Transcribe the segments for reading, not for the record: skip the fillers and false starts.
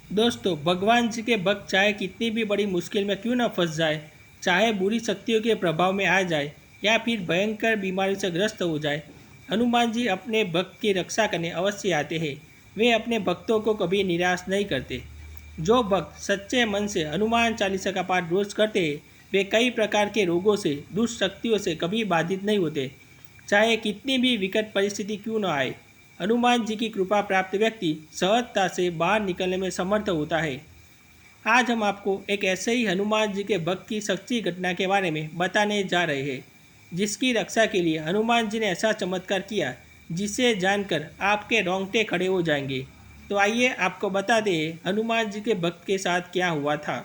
दोस्तों, भगवान जी के भक्त चाहे कितनी भी बड़ी मुश्किल में क्यों न फंस जाए, चाहे बुरी शक्तियों के प्रभाव में आ जाए या फिर भयंकर बीमारी से ग्रस्त हो जाए, हनुमान जी अपने भक्त की रक्षा करने अवश्य आते हैं। वे अपने भक्तों को कभी निराश नहीं करते। जो भक्त सच्चे मन से हनुमान चालीसा का पाठ रोज करते हैं, वे कई प्रकार के रोगों से, दुष्ट शक्तियों से कभी बाधित नहीं होते, चाहे कितनी भी विकट परिस्थिति क्यों न आए। हनुमान जी की कृपा प्राप्त व्यक्ति सहजता से बाहर निकलने में समर्थ होता है। आज हम आपको एक ऐसे ही हनुमान जी के भक्त की सच्ची घटना के बारे में बताने जा रहे हैं, जिसकी रक्षा के लिए हनुमान जी ने ऐसा चमत्कार किया जिसे जानकर आपके रोंगटे खड़े हो जाएंगे। तो आइए आपको बता दें हनुमान जी के भक्त के साथ क्या हुआ था।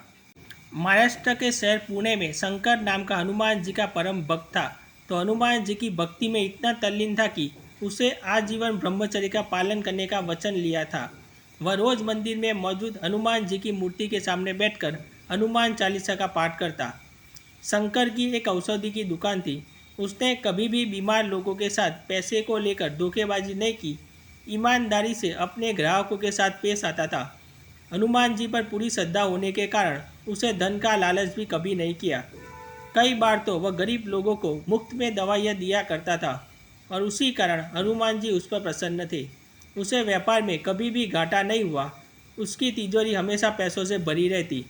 महाराष्ट्र के शहर पुणे में शंकर नाम का हनुमान जी का परम भक्त था। तो हनुमान जी की भक्ति में इतना तल्लीन था कि उसे आजीवन ब्रह्मचर्य का पालन करने का वचन लिया था। वह रोज मंदिर में मौजूद हनुमान जी की मूर्ति के सामने बैठकर हनुमान चालीसा का पाठ करता। शंकर की एक औषधि की दुकान थी। उसने कभी भी बीमार लोगों के साथ पैसे को लेकर धोखेबाजी नहीं की, ईमानदारी से अपने ग्राहकों के साथ पेश आता था। हनुमान जी पर पूरी श्रद्धा होने के कारण उसे धन का लालच भी कभी नहीं किया। कई बार तो वह गरीब लोगों को मुफ्त में दवाइयाँ दिया करता था और उसी कारण हनुमान जी उस पर प्रसन्न थे। उसे व्यापार में कभी भी घाटा नहीं हुआ। उसकी तिजोरी हमेशा पैसों से भरी रहती।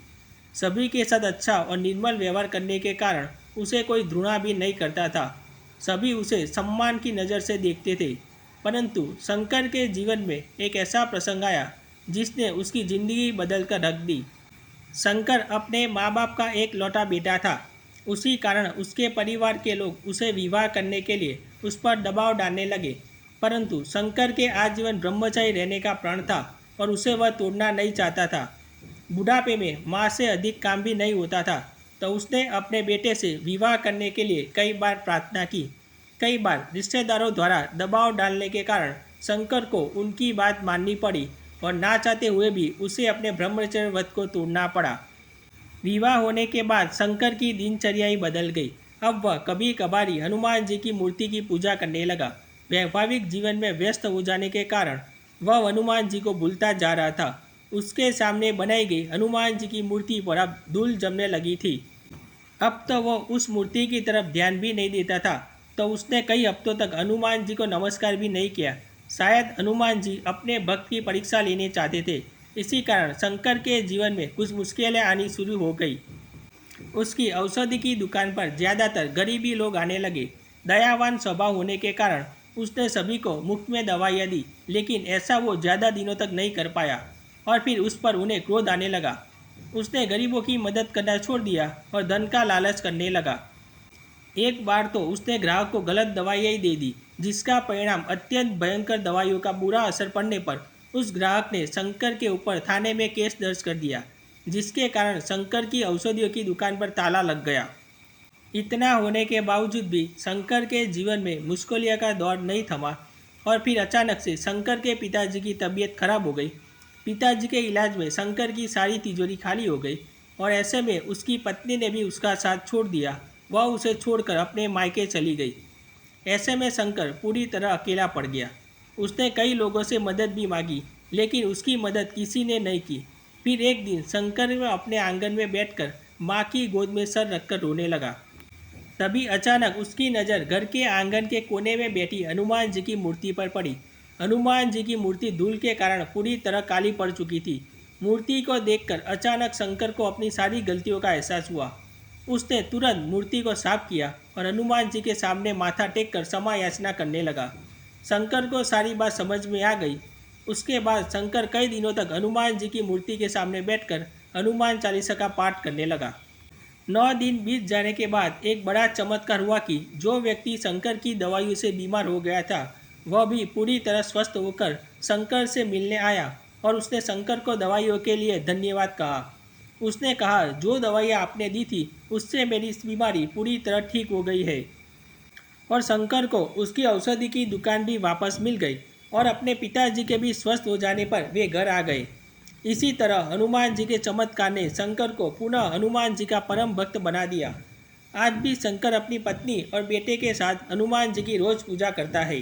सभी के साथ अच्छा और निर्मल व्यवहार करने के कारण उसे कोई घृणा भी नहीं करता था। सभी उसे सम्मान की नज़र से देखते थे। परंतु शंकर के जीवन में एक ऐसा प्रसंग आया जिसने उसकी ज़िंदगी बदल कर रख दी। शंकर अपने माँ बाप का एक लौता बेटा था। उसी कारण उसके परिवार के लोग उसे विवाह करने के लिए उस पर दबाव डालने लगे। परंतु शंकर के आजीवन ब्रह्मचारी रहने का प्रण था और उसे वह तोड़ना नहीं चाहता था। बुढ़ापे में माँ से अधिक काम भी नहीं होता था, तो उसने अपने बेटे से विवाह करने के लिए कई बार प्रार्थना की। कई बार रिश्तेदारों द्वारा दबाव डालने के कारण शंकर को उनकी बात माननी पड़ी और ना चाहते हुए भी उसे अपने ब्रह्मचर्य व्रत को तोड़ना पड़ा। विवाह होने के बाद शंकर की दिनचर्या ही बदल गई। अब वह कभी कभार हनुमान जी की मूर्ति की पूजा करने लगा। वैवाहिक जीवन में व्यस्त हो जाने के कारण वह हनुमान जी को भूलता जा रहा था। उसके सामने बनाई गई हनुमान जी की मूर्ति पर अब धूल जमने लगी थी। अब तो वह उस मूर्ति की तरफ ध्यान भी नहीं देता था। तो उसने कई हफ्तों तक हनुमान जी को नमस्कार भी नहीं किया। शायद हनुमान जी अपने भक्त की परीक्षा लेने चाहते थे। इसी कारण शंकर के जीवन में कुछ मुश्किलें आनी शुरू हो गई। उसकी औषधि की दुकान पर ज़्यादातर गरीबी लोग आने लगे। दयावान स्वभाव होने के कारण उसने सभी को मुफ्त में दवाइयाँ दी, लेकिन ऐसा वो ज़्यादा दिनों तक नहीं कर पाया और फिर उस पर उन्हें क्रोध आने लगा। उसने गरीबों की मदद करना छोड़ दिया और धन का लालच करने लगा। एक बार तो उसने ग्राहक को गलत दवाइयाँ ही दे दी, जिसका परिणाम अत्यंत भयंकर दवाइयों का बुरा असर पड़ने पर उस ग्राहक ने शंकर के ऊपर थाने में केस दर्ज कर दिया, जिसके कारण शंकर की औषधियों की दुकान पर ताला लग गया। इतना होने के बावजूद भी शंकर के जीवन में मुश्किलों का दौर नहीं थमा और फिर अचानक से शंकर के पिताजी की तबीयत खराब हो गई। पिताजी के इलाज में शंकर की सारी तिजोरी खाली हो गई और ऐसे में उसकी पत्नी ने भी उसका साथ छोड़ दिया। वह उसे छोड़कर अपने मायके चली गई। ऐसे में शंकर पूरी तरह अकेला पड़ गया। उसने कई लोगों से मदद भी मांगी, लेकिन उसकी मदद किसी ने नहीं की। फिर एक दिन शंकर अपने आंगन में बैठकर माँ की गोद में सर रखकर रोने लगा। तभी अचानक उसकी नज़र घर के आंगन के कोने में बैठी हनुमान जी की मूर्ति पर पड़ी। हनुमान जी की मूर्ति धूल के कारण पूरी तरह काली पड़ चुकी थी। मूर्ति को देखकर अचानक शंकर को अपनी सारी गलतियों का एहसास हुआ। उसने तुरंत मूर्ति को साफ किया और हनुमान जी के सामने माथा टेक कर क्षमा याचना करने लगा। शंकर को सारी बात समझ में आ गई। उसके बाद शंकर कई दिनों तक हनुमान जी की मूर्ति के सामने बैठकर हनुमान चालीसा का पाठ करने लगा। 9 दिन बीत जाने के बाद एक बड़ा चमत्कार हुआ कि जो व्यक्ति शंकर की दवाइयों से बीमार हो गया था, वह भी पूरी तरह स्वस्थ होकर शंकर से मिलने आया और उसने शंकर को दवाइयों के लिए धन्यवाद कहा। उसने कहा, जो दवाइयाँ आपने दी थी उससे मेरी इस बीमारी पूरी तरह ठीक हो गई है। और शंकर को उसकी औषधि की दुकान भी वापस मिल गई और अपने पिताजी के भी स्वस्थ हो जाने पर वे घर आ गए। इसी तरह हनुमान जी के चमत्कार ने शंकर को पुनः हनुमान जी का परम भक्त बना दिया। आज भी शंकर अपनी पत्नी और बेटे के साथ हनुमान जी की रोज पूजा करता है।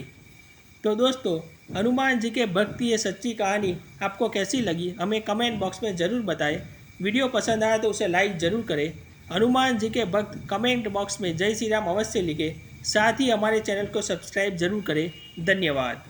तो दोस्तों, हनुमान जी के भक्त की ये सच्ची कहानी आपको कैसी लगी हमें कमेंट बॉक्स में ज़रूर बताएं। वीडियो पसंद आया तो उसे लाइक ज़रूर करें। हनुमान जी के भक्त कमेंट बॉक्स में जय श्री राम अवश्य लिखें। साथ ही हमारे चैनल को सब्सक्राइब जरूर करें। धन्यवाद।